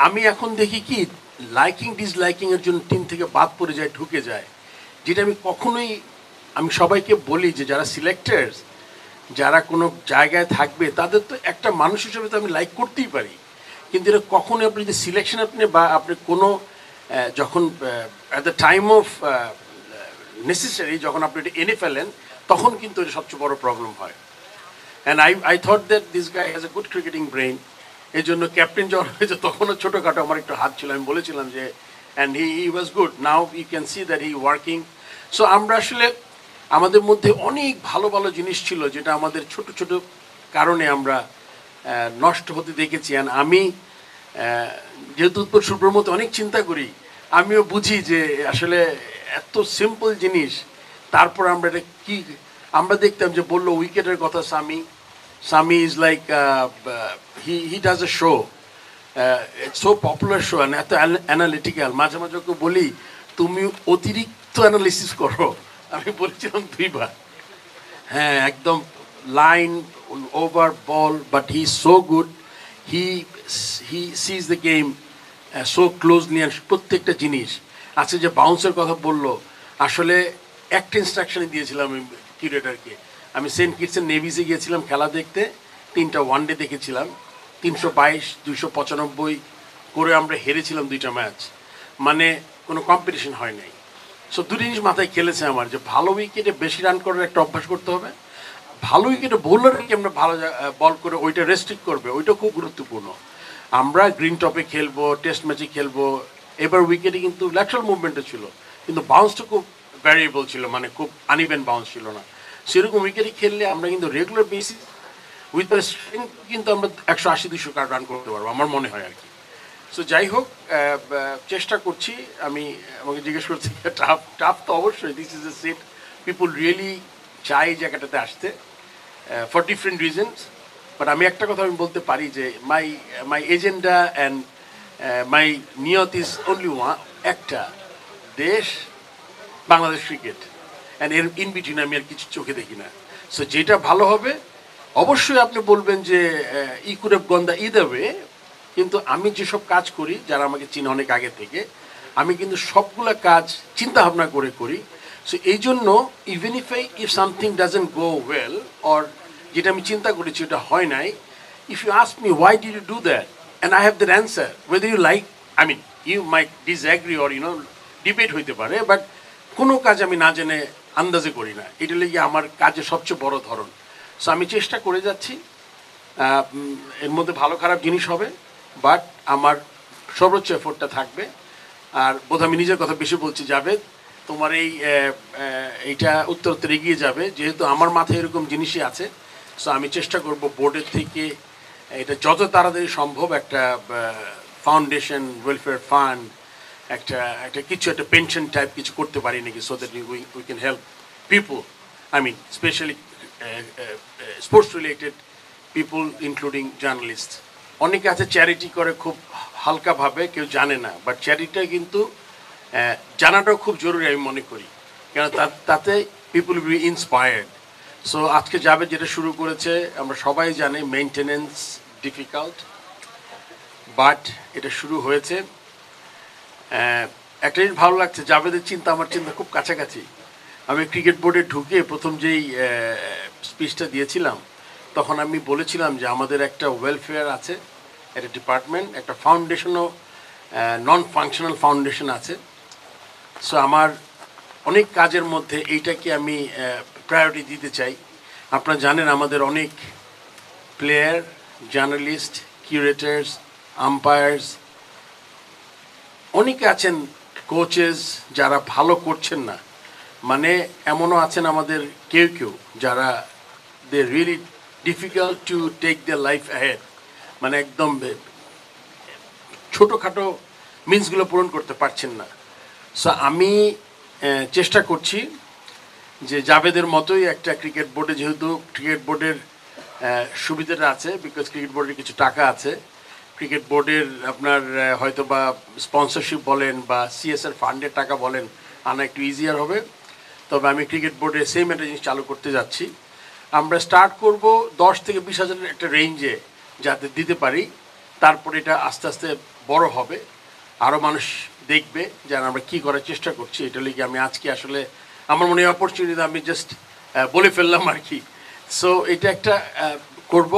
আমি এখন দেখি কি লাইকিং ডিসলাইকিংয়ের জন্য টিম থেকে বাদ পড়ে যায়, ঢুকে যায়, যেটা আমি কখনোই, আমি সবাইকে বলি যে যারা সিলেক্টার্স, যারা কোনো জায়গায় থাকবে তাদের তো একটা মানুষ হিসেবে তো আমি লাইক করতেই পারি, কিন্তু এটা কখনোই আপনি যদি সিলেকশন আপনি বা আপনি কোনো যখন at the time of necessary যখন আপনি এটা এনে ফেলেন তখন কিন্তু এটা সবচেয়ে বড় প্রবলেম হয়। And I thought that this guy has a good cricketing brain. এই জন্য ক্যাপ্টেন যখন হয়েছে তখনও ছোটোখাটো আমার একটু হাত ছিল, আমি বলেছিলাম যে and he was good, now you can see that he working. So আমরা আসলে আমাদের মধ্যে অনেক ভালো ভালো জিনিস ছিল যেটা আমাদের ছোট ছোট কারণে আমরা নষ্ট হতে দেখেছি। অ্যান্ড আমি যেহেতু উত্তর সুব্রর মতো অনেক চিন্তা করি, আমিও বুঝি যে আসলে এত সিম্পল জিনিস, তারপর আমরা এটা কী, আমরা দেখতাম যে বললো উইকেটের কথা, Sami is like he does a show, it's so popular show and এত অ্যানালিটিক্যাল। মাঝে মাঝে ওকে বলি তুমি অতিরিক্ত অ্যানালিসিস করো, আমি বলেছিলাম 2 বার। হ্যাঁ, একদম line over ball, but he is so good, he sees the game so closely. প্রত্যেকটা জিনিস আছে, যে বাউন্সের কথা বললো, আসলে একটা ইনস্ট্রাকশনই দিয়েছিলাম আমি কিউরেটারকে। আমি সেন্ট কিটসের নেভিসে গিয়েছিলাম খেলা দেখতে, 3টা ওয়ানডে দেখেছিলাম, 322 295 করে আমরা হেরেছিলাম 2টা ম্যাচ, মানে কোনো কম্পিটিশন হয় নাই। সো 2 জিনিস মাথায় খেলেছে আমার, যে ভালো উইকেটে বেশি রান করার একটা অভ্যাস করতে হবে, ভালো উইকেটে বোলারকে আমরা ভালো বল করে ওইটা রেস্ট্রিক্ট করবে, ওইটা খুব গুরুত্বপূর্ণ। আমরা গ্রিন টপে খেলবো, টেস্ট ম্যাচে খেলবো, এবার উইকেটে কিন্তু ল্যাটারাল মুভমেন্টও ছিল, কিন্তু বাউন্সটা খুব ভ্যারিয়েবল ছিল, মানে খুব আনইভেন বাউন্স ছিল না। সেরকম উইকেটে খেললে আমরা কিন্তু regular basis with the strength কিন্তু আমরা 180-200 রান করতে পারবো, আমার মনে হয় আর কি। সো যাই হোক, চেষ্টা করছি। আমি আমাকে জিজ্ঞেস করছি টাফ, টাফ তো অবশ্যই, this is a seat people really চাই এই জায়গাটাতে আসতে ফর ডিফারেন্ট রিজনস। বাট আমি একটা কথা আমি বলতে পারি যে মাই এজেন্ডা অ্যান্ড মাই নিয়ত ইজ অনলি ওয়ান, একটা দেশ, বাংলাদেশ ক্রিকেট, অ্যান্ড এর ইন বিটুইন আমি আর কিছু চোখে দেখি না। সো যেটা ভালো হবে অবশ্যই আপনি বলবেন যে I could have gone the either way, কিন্তু আমি যেসব কাজ করি, যারা আমাকে চিনে অনেক আগে থেকে, আমি কিন্তু সবগুলা কাজ চিন্তা ভাবনা করে করি। সো এই জন্য even if something doesn't go well, or যেটা আমি চিন্তা করেছি ওটা হয় নাই, if you ask me why did you do that, and I have that answer, whether you like, I mean you might disagree or debate হইতে পারে, but কোনো কাজ আমি না জেনে আন্দাজে করি না, এটা লেগে আমার কাজের সবচেয়ে বড় ধরন। সো আমি চেষ্টা করে যাচ্ছি, এর মধ্যে ভালো খারাপ জিনিস হবে, বাট আমার সর্বোচ্চ এফোর্টটা থাকবে। আর বোধ আমি নিজের কথা বেশি বলছি, জাভেদ, তোমার এইটা উত্তর এগিয়ে যাবে, যেহেতু আমার মাথায় এরকম জিনিসই আছে। সো আমি চেষ্টা করব বোর্ডের থেকে এটা যত তাড়াতাড়ি সম্ভব একটা ফাউন্ডেশন, ওয়েলফেয়ার ফান্ড, একটা কিছু একটা পেনশন টাইপ কিছু করতে পারি নাকি, so that we can help people, I mean specially sports related people including journalist. অনেকে আছে চ্যারিটি করে খুব হালকাভাবে, কেউ জানে না, বাট চ্যারিটিটা কিন্তু জানাটাও খুব জরুরি আমি মনে করি, কেন তাতে people will be inspired. So আজকে যাবে যেটা শুরু করেছে, আমরা সবাই জানি মেনটেনেন্স ডিফিকাল্ট, বাট এটা শুরু হয়েছে। একটা জিনিস ভালো লাগছে, জাভেদের চিন্তা আমার চিন্তা খুব কাছাকাছি। আমি ক্রিকেট বোর্ডে ঢুকে প্রথম যেই স্পিচটা দিয়েছিলাম, তখন আমি বলেছিলাম যে আমাদের একটা ওয়েলফেয়ার আছে, একটা ডিপার্টমেন্ট, একটা ফাউন্ডেশনও, নন ফাংশনাল ফাউন্ডেশন আছে। সো আমার অনেক কাজের মধ্যে এইটাকে আমি প্রায়োরিটি দিতে চাই। আপনারা জানেন আমাদের অনেক প্লেয়ার, জার্নালিস্ট, কিউরেটার্স, আম্পায়ার্স, অনেকে আছেন, কোচেস যারা ভালো করছেন না, মানে এমনও আছেন আমাদের কেউ যারা they really difficult to take the life ahead, মানে একদম ছোটোখাটো মিন্সগুলো পূরণ করতে পারছেন না। সো আমি চেষ্টা করছি যে জাভেদের মতোই একটা ক্রিকেট বোর্ডে, যেহেতু ক্রিকেট বোর্ডের সুবিধাটা আছে, বিকজ ক্রিকেট বোর্ডের কিছু টাকা আছে, ক্রিকেট বোর্ডের আপনার হয়তো বা স্পন্সরশিপ বলেন বা সিএসআর ফান্ডের টাকা বলেন, আনা একটু ইজিয়ার হবে। তবে আমি ক্রিকেট বোর্ডে সেম একটা জিনিস চালু করতে যাচ্ছি। আমরা স্টার্ট করব 10 থেকে 20 হাজারের একটা রেঞ্জে, যাতে দিতে পারি, তারপরে এটা আস্তে আস্তে বড় হবে, আরও মানুষ দেখবে যে আমরা কী করার চেষ্টা করছি। এটা লিগে আমি আজকে আসলে আমার মনে হয় অপরচুনিটি আমি জাস্ট বলে ফেললাম আর কি। সো এটা একটা করব।